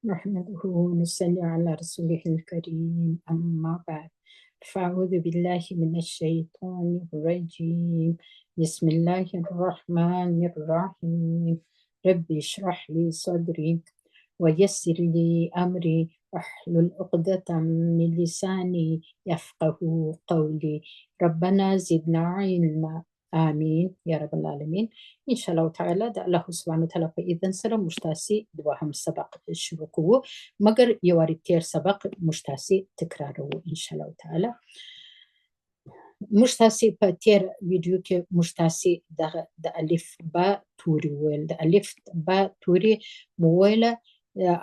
نحمده ونصلي على رسوله الكريم أما بعد فأعوذ بالله من الشيطان الرجيم بسم الله الرحمن الرحيم ربي اشرح لي صدري ويسر لي أمري واحلل عقدة من لساني يفقه قولي ربنا زدنا علما آمين يا رب العالمين إن شاء الله تعالى د الله سبحانه وتعالى په إذن سره مشتاسي دوهم سبق شروع کوو مګر یو واری تیر سبق مشتاسي تکرارو إن شاء الله تعالى مشتاسي په تیر ویډیو کې مشتاسي د الف با توري ویل د الف با توري مو ویله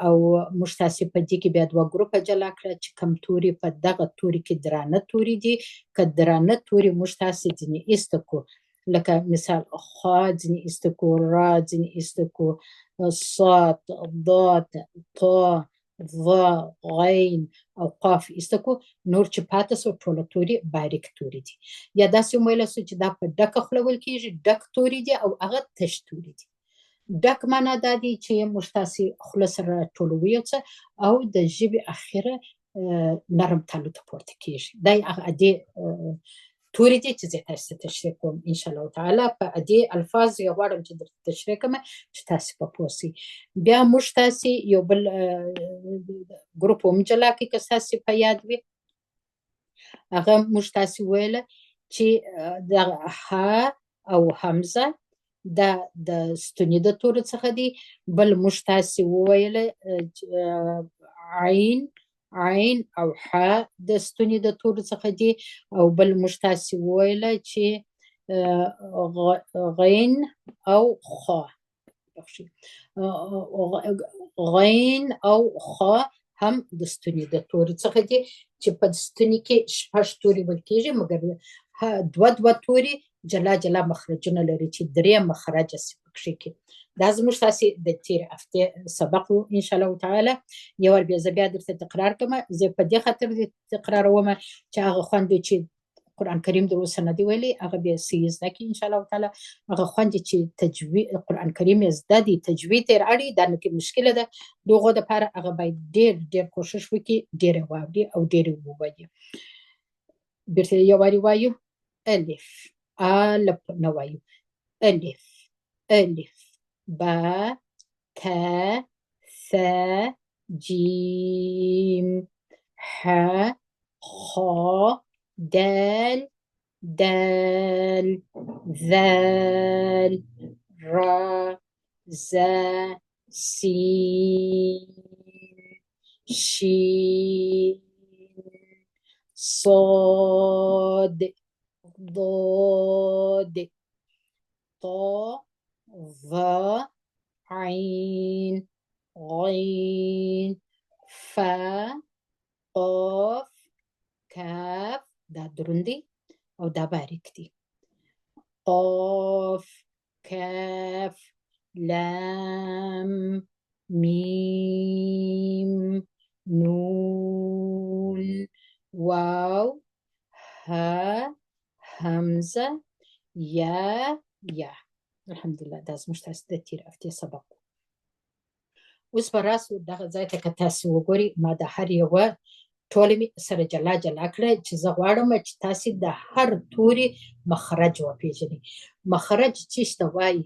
او مشتاسي په دې کې بیا دوه ګروپه جلا کړه چې کم توري په دغه توري کې درانه توري دي که درانه توري مشتاسي ځینې ایسته لکه مثال خا ځینې ایسته را ځینې ایسته صاد ضاد طا ظا غین او قاف ایسته نور چې پاتې سو ټوله توري باریک توري دي یا داسې ویلی سو چې دا په ډکه خوله ویل کېږي ډک توري دي او هغه تش توري دي ډک معنا دا دی چې مشتاسي خوله سره ټولوي او د ژبې اخره نرم تالو ته پورته کېږي دا هغه دې توري دي چې زه تاسو ته تشریح کوم ان شاء الله تعالی په دې الفاظ یو غواړم چې درته تشریح کوم چې تاسو په پوه شئ بیا موږ تاسو یو بل ګروپ هم جلا کې که تاسو په یاد وي هغه موږ تاسو ویل چې د ها او حمزه دا د ستوني د تورو څخه دي بل موږ تاسو وویل عین او ح د ستوني د تورو څخه دي او بل موږ تاسو وویل چې غین او خا غین او خا هم د ستوني د تورو څخه دي چې په ستوني کې شپږ توري ویل کېږي مګر دوه توري جلا جلا مخرجونه لري چې درې مخرج پکښې کې دا زموږ تاسې د تېر هفتې سبق و ان شاء الله تعالی یو ور بیا زه بیا درته تکرار کوم زه په دې خاطر تکراروم چې هغه خوند چې قرآن کریم در اوسه نه دی ویلی هغه بیا صحیح زده کړي ان شاء الله تعالی هغه خوند چې تجوید قرآن کریم یې زده دي تجوید یې اړي دا نه کې مشکله ده د هغو دپاره هغه باید ډېر کوشش وکړي ډېر یې واوري او ډېر یې ووایي بیرته یو وارې وایو الف الف نه وایو الف با تا ثا جیم ح خا دال ذال را زا سین شین صاد ضاد طا ظا عین غین فا قاف کاف دا دروندي او دا باریک دي قاف کاف لام میم نون واو ها همزه یا الحمدلله دا زموږ تاسو د تېر هفتې سبق اوس به راسو دغه ځای ته که تاسو وګورئ ما د هر یوه ټوله مې سره جلا کړه چې زه غواړم چې تاسې د هر توري مخرج وپېژنئ مخرج چېش ته وایي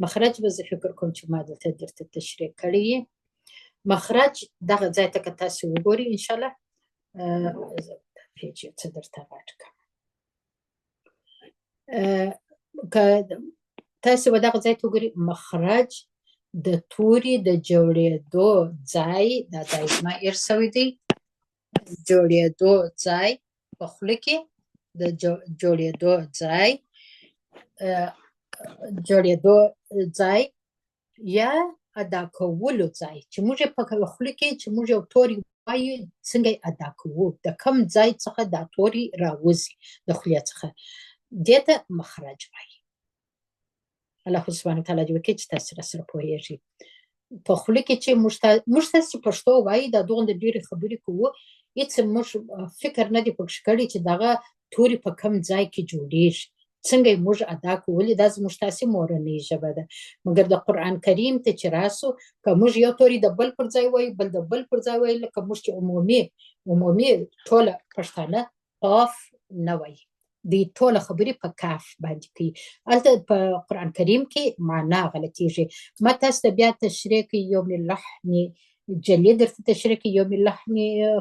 مخرج به زه فکر کوم چې ما دلته درته تشریح کړی مخرج دغه ځای ته که تاسې وګورئ انشاءالله پیج څه درته غټ کړم که تاسې به دغه ځای ته وګورئ مخرج د توري د جوړېدو ځای دا ځای زما ایر سوی دی جوړېدو ځای په خوله کې د جوړېدو ځای یا ادا کولو ځای چې موږ په خوله کې چې موږ یو توری وایو څنګه یې ادا کوو د کوم ځای څخه دا توری راوځي د خولې څخه دې ته مخرج وایي الله سبحانه وتعالی دې وکړي چې تاسې راسره پوهېږئ په خوله کې چې موږ تاسې چې پښتو وایي دا دومره ډېرې خبرې کوو هېڅ موږ فکر نه دی پکې کړی چې دغه توري په کوم ځای کې جوړېږي څنګه موږ ادا کولی دا زموږ تاسې مورنۍ ژبه ده مګر د قرآن کریم ته چې راسو که موږ یو توري د بل پر ځای وایو بل د بل پر ځای وایو لکه موږ چې عمومي ټوله پښتانه قاف نه وایي دوی ټوله خبرې په کاف باندې کوي هلته په قرآن کریم کې معنا غلطیږي ما تاسو ته بیا تشریح کوي یوم اللحن جلی درته تشریح کوي یوم اللحن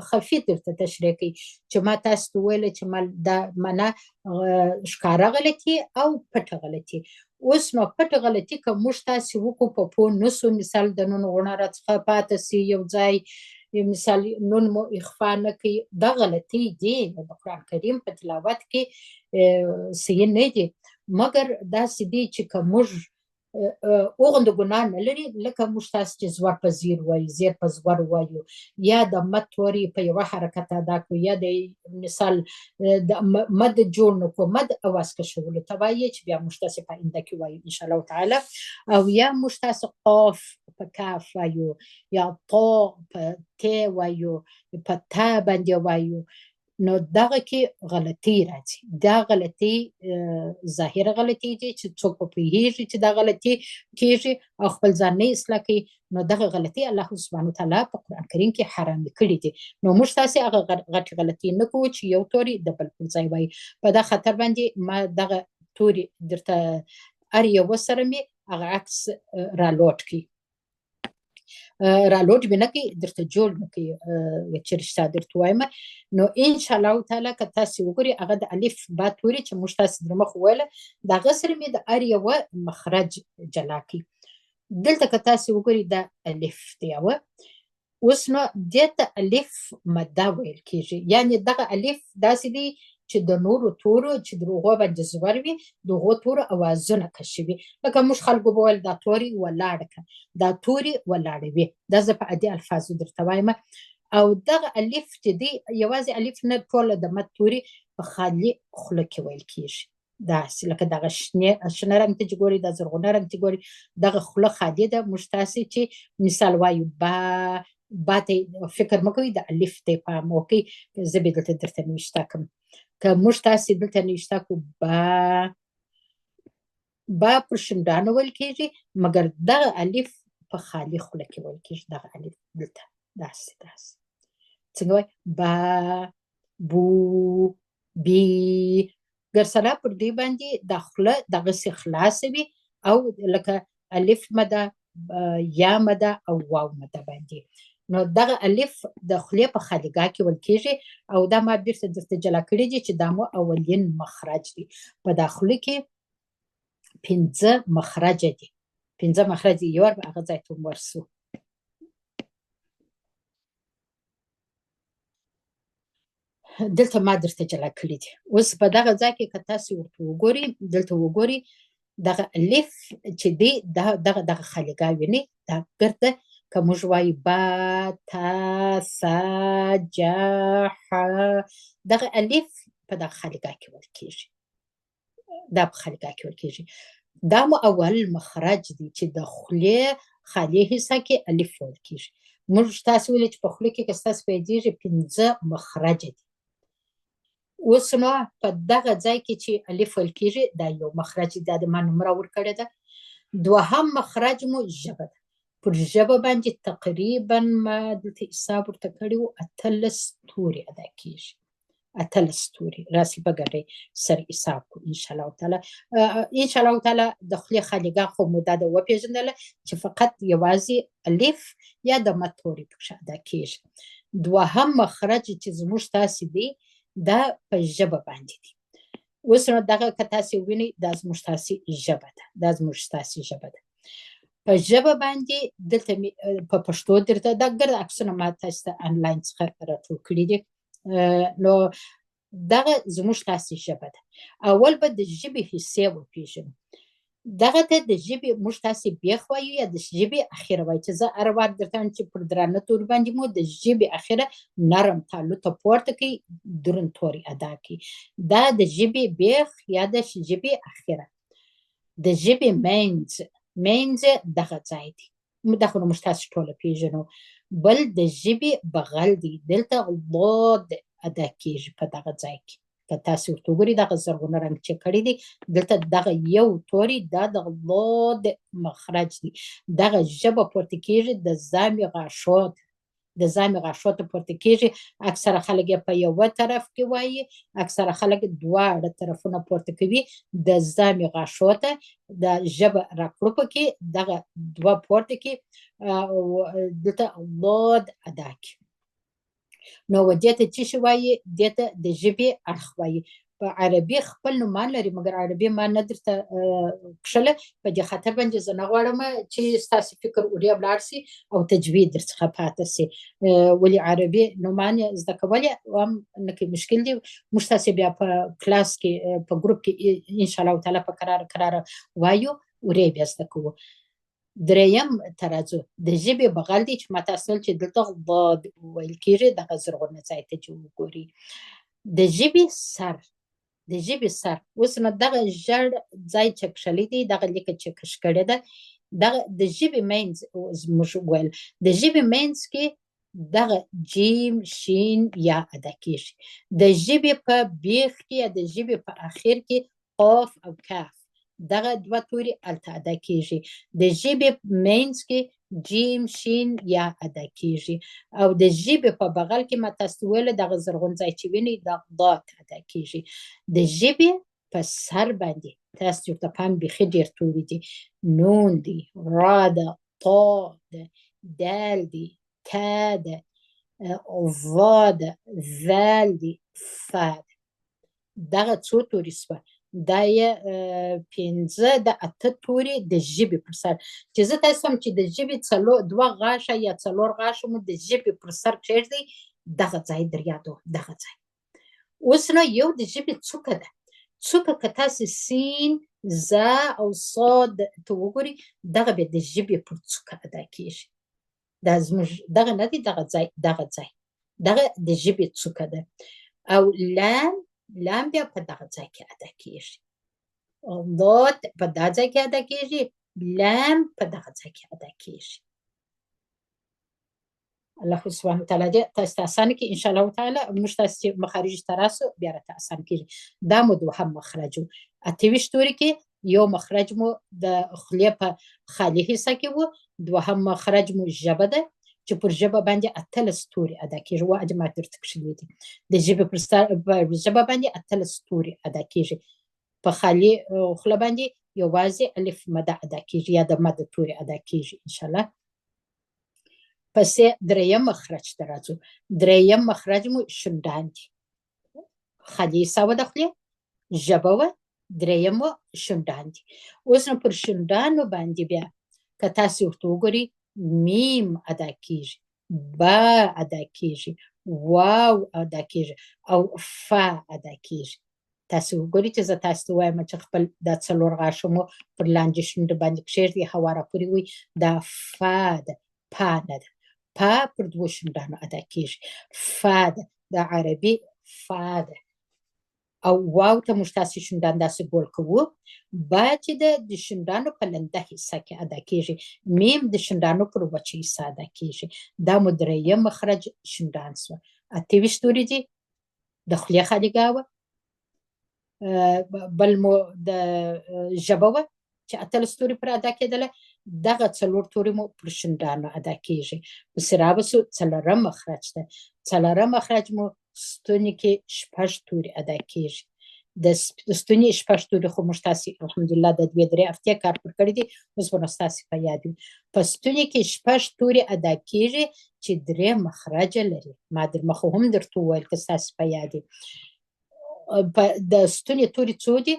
خفي درته تشریح کوي چې ما تاسو ته ویله چې دا معنا ښکاره غلطي او پټه غلطي اوس نو پټه غلطي که موږ تاسې وکړو په پوه نسو مثال د نون غوڼه راڅخه پاته سي یو ځای مثال نون مو اخفا نه کوي دا غلطي دي د قرآن کریم په تلاوت کې صحیح نه دي مګر داسې دي چې که موږ اوغنده ګناه نه لري لکه موږ تاسو چې زور په زیر وایو زیر په زور وایو یا د مد توري په یوه حرکت ادا کړو یا د مثال د مد جوړ نه کړو مد اواز کشولو ته وایي چې بیا موږ تاسې په آینده کې وایو انشاءالله تعالی او یا موږ تاسو قاف په کاف وایو یا طا په ت وایو په تا باندې وایو نو دغه کې غلطي راځي دا غلطي ظاهره غلطي دي چې څوک په پوهیږي چې دا غلطي کیږي او خپل ځان نه اصلاح کوي نو دغه غلطي الله سبحانه وتعالی په قرآن کریم کې حرام کړي دي نو موږ تاسې هغه غټې غلطي نه کوو چې یو توري د بل پر ځای وایي په دا خطر باندې ما دغه توري درته هر یو سره مې هغه عکس رالوډ کړي رالوډ مې نه کوي درته جوړ نه کوي چې رښتیا درته وایم نو انشاءالله تعالی که تاسې وګورئ هغه د الف با توري چې موږ تاسې در مخ وویله د هغه سره مې د هر یوه مخرج جلا کوي دلته که تاسې وګورئ دا الف دی یوه اوس نو دې ته الف مده ویل کېږي یعنې دغه الف داسې دی چې د نورو تورو چې د هغو باندې زور وي د هغو تورو اوازونه کشي وي لکه موږ خلکو به ویل دا توري ولاړه که دا توري ولاړه وي دا زه په عادي الفاظو درته وایم او دغه الف چې دی یوازې الف نه ټوله د مد توري په خالي خوله کې ویل کېږي داسې لکه دغه شنه رنګ ته چې ګوري دا زرغونه رنګ ته ګوري دغه خوله خالي ده موږ تاسې چې مثال وایو با ته فکر مه کوئ د الف ته پام وکړئ زه به دلته درته نوشته کړم که موږ تاسې دلته نوشته کړو با پر شونډانو ویل کېږي مګر دغه الف په خالي خوله کې ویل کېږي دغه الف دلته داسې څنګه وایي با بو بی ګرسره پر دې باندې دا خوله دغسې خلاصه وي او لکه الف مده یا مده او واو مده باندې نو دغه الف د خولې په خالیګاه کې ویل کېږي او دا ما بیرته درته جلا کړي دي چې دا مو اولین مخرج دی په دا خوله کې 5 مخرج دي 5 مخرج دي یو هغه ځای ته ورسو دلته ما درته جلا کړي دي اوس په دغه ځای کې که تاسې ورته وګورئ دلته وګورئ دغه الف چې دی دغه خالیګاه وینئ دا ګرده که موږ وایو با تا سا جا ح دغه الف په دغه خالیګاه کې ویل کېږي دا په خالیګاه کې ویل کېږي دا مو اول مخرج دی چې د خولې خالي حصه کې الف ویل کېږي موږ تاسې ویلې چې په خوله کې که ستاسې پیدېږي 5 مخرج دي اوس نو په دغه ځای کې چې الف ویل کېږي دا یو مخرج دا د ما نومره ورکړې ده دوهم مخرج مو ژبه ده پر ژبه باندې تقریبا ما دلته حساب ورته کړی و 18 توري ادا کېږي 18 توري راسي په ګډۍ سره حساب کړو انشاءالله تعالی انشاءالله تعالی د خولې خالیګاه خو مو دا د وپېژندله چې فقط یوازې الف یا د مد توري پکښې ادا کېږي دوهم مخرج چې زموږ تاسې دی دا په ژبه باندې دی اوس نو دغه که تاسې ووینئ دا زموږ تاسې ژبه ده دا زموږ تاسې ژبه ده په ژبه باندې دلته مې په پښتو درته دا ګرد عکسونه ما تاسې ته انلاین څخه راټول کړي دي نو دغه زموږ تاسې ژبه ده اول به د ژبې حصې وپېژنو دغه ته د ژبې موږ تاسې بیخ وایو یا د ژبې اخره وایو چې زه هر وار درته وایم چې پر درانه توري باندې مو د ژبې اخره نرم تالو ته پورته کوي دروند توري ادا کوي دا د ژبې بیخ یا د ژبې اخره د ژبې منځ دغه ځای دی دغه نو موږ تاسې ټوله پېژنو بل د ژبې بغل دی دلته ضاد ادا کېږي په دغه ځای کې که تاسو ورته وګورئ دغه زرغونه رنګ چې کړی دی دلته دغه یو توری دا د ضاد مخرج دی دغه ژبه پورته کیږي د زامې غاښو د زامې غاښو ته پورته کیږي اکثره خلک یې په یوه طرف کې وایي اکثره خلک دواړه طرفونه پورته کوي د زامې غاښو ته د ژبه راکړوپه کې دغه دوه پورته کې دلته ضاد ادا کړي نو دې ته څه شی وایي دې ته د ژبې اړخ وایي په عربي خپل نومان لري مګر عربي ما نه درته کښله په دې خاطر باندې زه نه غواړم چې ستاسو فکر وړیا ولاړ شي او تجوید درڅخه پاتې شي ولې عربي نومان زده کول هم نه کوي مشکل دی موږ تاسې بیا په کلاس کې په ګروپ کې ان شاء الله تعالی په قرار وایو ورې بیا زده کوو دریم ترازو د ژبې بغل دی چې ما تاسو چې دلته ضاد ویل کېږي دغه زرغونه ځای ته چې وګوري د ژبې سر اوس نو دغه ژړ ځای چې کښلی دی دغه لیکه چې کش کړې ده دغه د ژبې منځ زموږ ویل د ژبې منځ کې دغه جیم شین یا ادا کېږي د ژبې په بیخ کې یا د ژبې په اخر کې قاف او کاف دغه دوه توري الته ادا کېږي د ژبې منځ کې جیم شین یا ادا کېږي او د ژبې په بغل کې ما تاسو ویل دغه زرغون ځای چې وینئ د ضاد ادا کېږي د ژبې په سر باندې تاسو ورته پام بیخي ډېر توري دي نون دی را ده طا ده دال دی تا ده ظا ده ذال دی فا ده دغه څو توري سوه دا یې پنځه د اته توري د ژبې پر سر چې زه تاسو هم چې د ژبې دوه غاښه یا څلور غاښه مو د ژبې پر سر کېږدئ دغه ځای در یادوم دغه ځای اوس نو یو د ژبې څوکه ده څوکه که تاسې سین زا او صاد ته وګورئ دغه بیا د ژبې پر څوکه ادا کېږي دا زموږ دغه نه دی دغه ځای دغه د ژبې څوکه ده او لام بیا په دغه ځای کې ادا کېږي ضاد په دغه ځای کې ادا کېږي لام په دغه ځای کې ادا کېږي الله سبحانه وتعالی دې تاسو ته اسانه کړي ان شاء الله تعالی موږ تاسو چې مخارج ته راسو بیا راته اسانه کېږي دا مو دوهم مخرج و اته ویشت توري کې یو مخرج مو د خولې په خالي حصه کې و دوهم مخرج مو ژبه ده چې پر ژبه باندې اتلس توري ادا کېږي و اجماع درته کښلي دي د ژبې پر ژبه باندې اتلس توري ادا کېږي په خالي خوله باندې یوازې الف مده ادا کېږي یا د مده توري ادا کېږي ان شاء الله پسې دریم مخرج ته راځو دریم مخرج مو شونډان دي خالي حصه و د خولې ژبه وه دریم مو شونډان دي اوس نو پر شونډانو باندې بیا که تاسې ورته وګورئ میم ادا کېږي با ادا کېږي واو ادا کېږي او فا ادا کېږي تاسې وګورئ چې زه تاسو ته وایم چې خپل دا څلور غاښه مو پر لاندې شونډه باندې کښېږدئ هوا راپورې وي دا فا ده پا نه ده پا پر دوو شونډانو ادا کېږي فا ده د عربي فا ده او واو ته موږ تاسې شونډان داسې ګول کوو با چې د شونډانو په لنده حصه کې ادا کېږي میم د شونډانو پر وچه حصه ادا کېږي دا مو دریم مخرج شونډان سوه اته ویشت توري دي د خولې خالیګاه وه بل مو د ژبه وه چې اتلس توري پر ادا کېدله دغه څلور توري مو پر شونډانو ادا کېږي پسې رابسو څلورم مخرج ده څلورم مخرج مو ستوني کې شپږ توري ادا کېږي د ستوني شپږ توري خو موږ تاسې الحمدلله د دوې درې هفتې کار پر کړی دی اوس به نو ستاسې په یاد وي په ستوني کې شپږ توري ادا کېږي چې درې مخرجه لري ما در مخه هم درته وویل که ستاسې په یاد وي د ستوني توري څو دي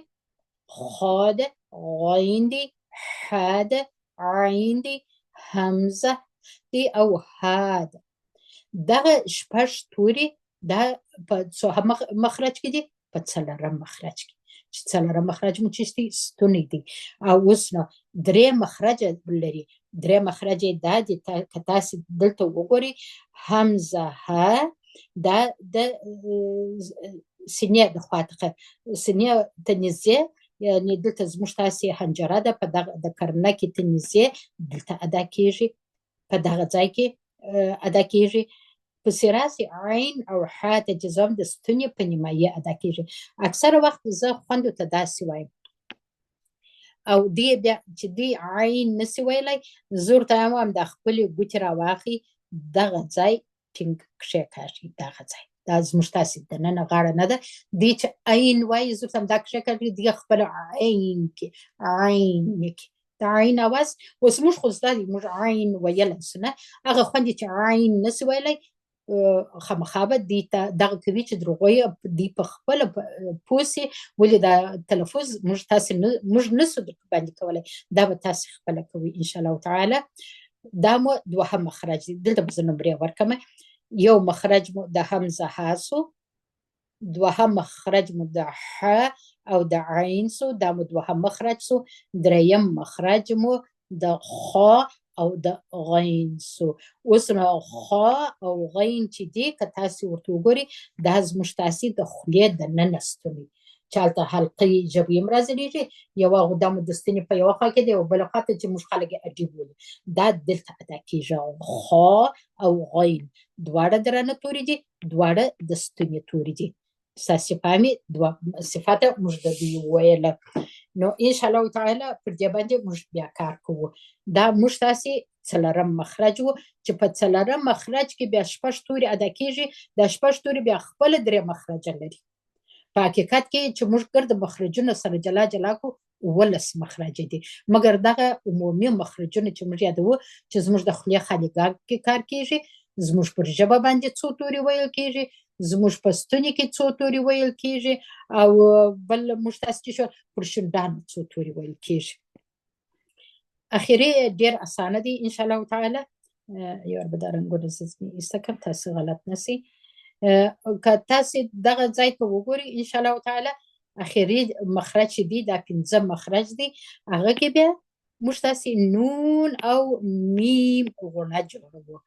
خا ده غین دي حا ده عین دي همزه دي او ها ده دغه شپږ توري دا په څوهم مخرج کې دي په څلورم مخرج کې چې څلورم مخرج مو چیست دی ستونی دی او اوس نو درې مخرج لري درې مخرج دا دي که تاسې دلته وګورئ همزه ها دا د سینې د خوا څخه سینې ته نږدې یعنې دلته زموږ تاسې حنجره ده په دغه د کرنه کې ته نږدې دلته ادا کېږي په دغه ځای کې ادا کېږي پسې راسي عین او ح ته چې زم د ستوني په نیمایي ادا کیږي. اکثره وخت زه خوندو ته داسې وایم او دی بیا چې دی عین نسی ویلی زه ورته وایم دا خپلې ګوتې راواخلي دغه ځای ټینګ کښېکاږي دغه ځای دا زموږ تاسې دننه غاړه نه ده دی چې عین وایي زه ورته دا کښېکاږي دی خپله عین کې عین کې د عین اواز اوس موږ خو زده دي موږ عین ویلی سو نه هغه خوند چې عین نسی ویلی خامخا به دې ته دغه کوي چې دروغ وایي دې په خپله پوه سي ولې دا تلفظ موږ نسو باندې کولی دا به تاسې خپله کوئ انشاءالله تعالی دا مو دوهم مخرج دی دلته به زه نمرې ورکړم یو مخرج مو د همزه ها سو دوهم مخرج مو د ح او د عین سو دا مو دوهم مخرج سو دریم مخرج مو د خ او د غین سو اوس نو خ او غین چې دی که تاسې ورته وګورئ دا زموږ تاسې د خولې دننه ستونی چې هلته حلقې ژبې هم راځلیږي یوه دا مو د ستوني په یوه خوا کې دی او بله خوا ته چې موږ خلک یې اډیب بولي دا دلته ادا کېږي خ او غین دواړه درانه توري دي دواړه د ستوني توري دي ستاسې فهمي دوه صفاته موږ د دوی وویله نو انشاءالله تعالی پر دې باندې موږ بیا کار کوو دا موږ تاسې څلورم مخرج و چې په څلورم مخرج کې بیا شپږ توري ادا کېږي دا شپږ توري بیا خپله درې مخرجه لري په حقیقت کې چې موږ ګرد مخرجونه سره جلا جلا کو 11 مخرج دي مګر دغه عمومي مخرجونه چې موږ یادوو چې زموږ د خولې خالي ګاګ کې کار کېږي زموږ پر ژبه باندې څو توري ویل کېږي زموږ په ستوني کې څو توري ویل کېږي او بل موږ تاسې چې شو پر شونډانو څو توري ویل کېږي اخري ډېر اسانه دي انشاءالله تعالی یو به دا رنګونه زه ایسته کړم تاسې غلط نسئ که تاسې دغه ځای ته وګورئ انشاءالله تعالی اخري مخرج چې دی دا 5 مخرج دی هغه کې بیا موږ تاسې نون او میم غونه جوړوو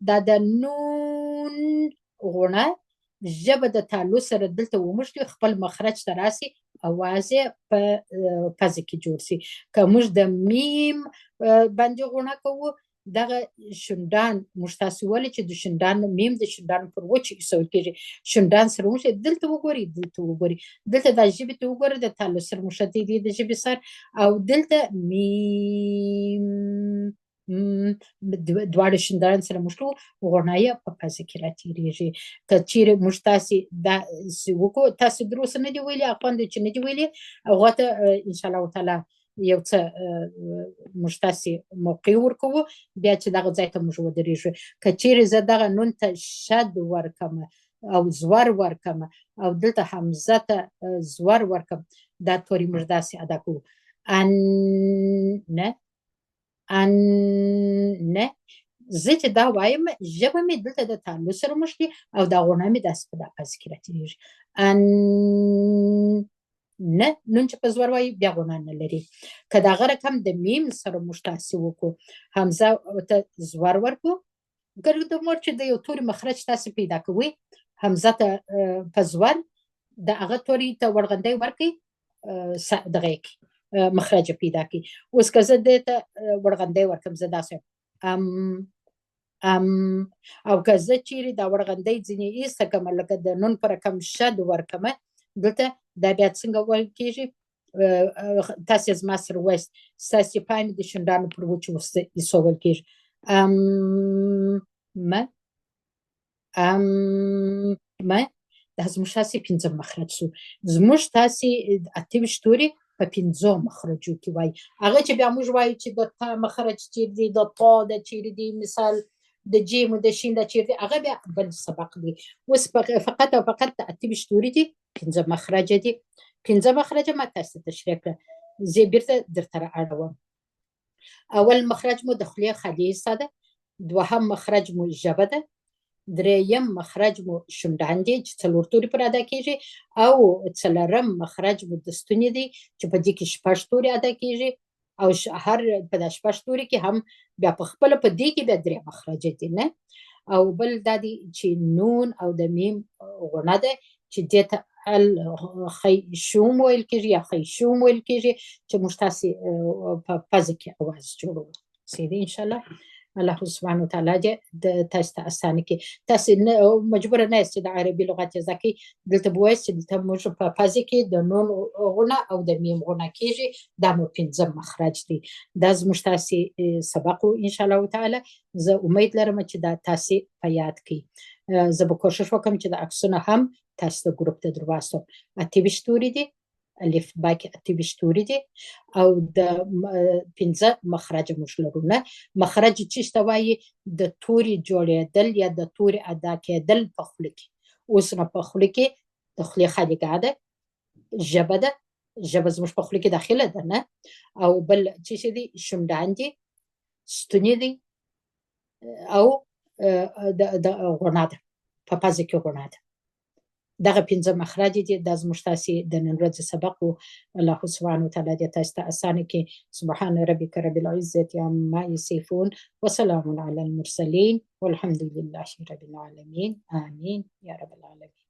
دا د نون غونه ژبه د تالو سره دلته وموږدي خپل مخرج ته راسي اواز یې په پزه کې جوړ سي که موږ د میم باندې غونه کوو دغه شونډان موږ تاسې ویلې چې د شونډانو میم د شونډانو پر وچې ایښودل کېږي شونډان سره موږ دلته وګورئ دلته دا ژبې ته وګورئ د تالو سره موښتی دی د ژبې سر او دلته میم دواړه شونډان سره موږ غونه یې په پزه کې راتېرېږي که چیرې موږ تاسې داسې وکړو تاسې دروسه نه دي ویلي خوند چې نه دي ویلي هغو ته انشاءالله تعالی یو څه موږ تاسې موقع ورکوو بیا چې دغه ځای ته موږ ودرېږو که چیرې زه دغه نون ته شد ورکم او زور ورکم او دلته حمزه ته زور ورکم دا توري موږ داسې ادا کوو ان نه زه چې دا وایم ژبه مې دلته د تالو سره موښتي او دا غونه مې داسې په دا پزه کې راتېرېږي ان نه نون چې په زور وایي بیا غونه نه لري که د هغه رقم د میم سره موږ تاسې وکړو حمزه ته زور ورکړو ګرد مور چې د یو توري مخرج تاسې پیدا کوئ حمزه ته په زور د هغه توري ته ورغندی ورکړئ دغه یې کړي مخرج پیدا کړي اوس که زه دې ته ورغندی ورکړم زه داسې او که زه چیرې دا ورغندی ځینې ایسته کړم لکه د نون په رقم شد ورکړم دلته دا بیا څنګه ویل کېږي تاسې زما سره وایست ستاسې پاڼې د شونډانو پر وچو ایښودل کېږي دا زموږ تاسې 5 مخرج شو زموږ تاسې 28 توري په 5 مخرجو کې وایي هغه چې بیا موږ وایو چې د تا مخرج چیرې دی د تا د چیرې دی مثال د جیم و د شین د چیرې دی هغه بیا بل سبق دی اوس فقط او فقط 28 توري دي 5 مخرج دي 5 مخرج ما تاسې تشریح کړه زه بیرته درته رااړوم اول مخرج مو د خولې خالي حصه ده دوهم مخرج مو ژبه ده دریم مخرج مو شونډان دي چې 4 توري پر ادا کېږي او څلورم مخرج مو د ستوني دی چې په دې کې 6 توري ادا کېږي او هر په دا 6 توري کې هم بیا په خپله په دې کې بیا 3 مخرج دي نه او بل دا دی چې نون او د میم غونه ده چې دې ته الخیشوم ویل کېږي یا خیشوم ویل کېږي چې موږ تاسې په پزه کې اواز جوړوو سیدې انشاءالله الله سبحانه وتعالى دې د تاسو ته اسانه کړي. تاسو مجبوره نه یاست چې د عربي لغت زده کړئ. دلته به وایي چې دلته موږ په فازي کې د نون غونه او د میم غونه کېږي. دا مو 5 مخرج دی. دا زموږ تاسې سبق و ان شاء الله تعالی. زه امید لرم چې دا تاسې په یاد کړئ. زه به کوشش وکړم چې د عکسونه هم تاسو د ګروپ ته در واستوم. 28 توري دي، الف با کې 28 توري دي او د 15 مخرج موږ لرو. نه مخرج چې څه وایي؟ د توري جوړېدل یا د توري ادا کېدل په خوله کې. اوس نه په خوله کې د خولې خالقه ده، ژبه ده، ژبه زموږ په خوله کې داخله ده نه. او بل چې دي شونډان دي، ستوني دي او د غوڼه ده، په پزه کې غوڼه ده. دغه 15 مخرج دي. دا زموږ تاسې د نن ورځې سبق و. الله سبحانه وتعالی دې تاسو ته اسانه کړي. سبحان ربک رب العزة عما یصفون وسلام علی المرسلین والحمد لله رب العالمین. آمین یا رب العالمین.